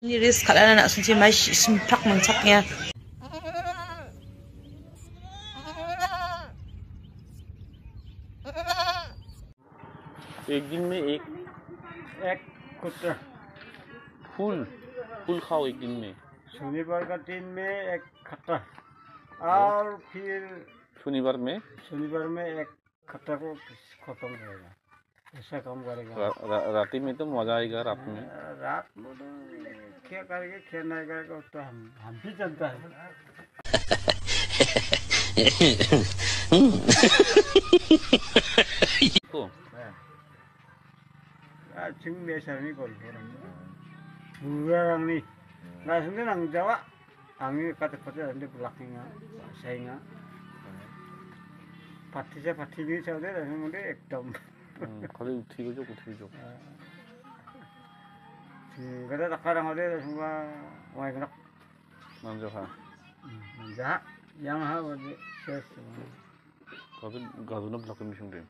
Ni risk khala na sun chi mai sim phak mang chak ya. एक दिन में एक कुत्ता फूल फूल खाओ एक दिन में। शनिवार का दिन में एक खट्टा और फिर शनिवार में एक खट्टा को खत्म करेगा। ऐसा काम करेगा। रात में तो मजा आएगा। रात में तो क्या करेंगे, क्या नहीं करेगा तो हम भी जानता है। 지금 몇 사람이 걸리더라. 무라랑니 나중에 낭자와 앙이 까딱까딱 불락행아 사행아 파티비 저대 나중에 एकदम खाली उठी जो 그래 나가랑 어디 나중에 와이 그렇 먼저 가 자 양하고 셋스 가서 가서는 블락하면 돼.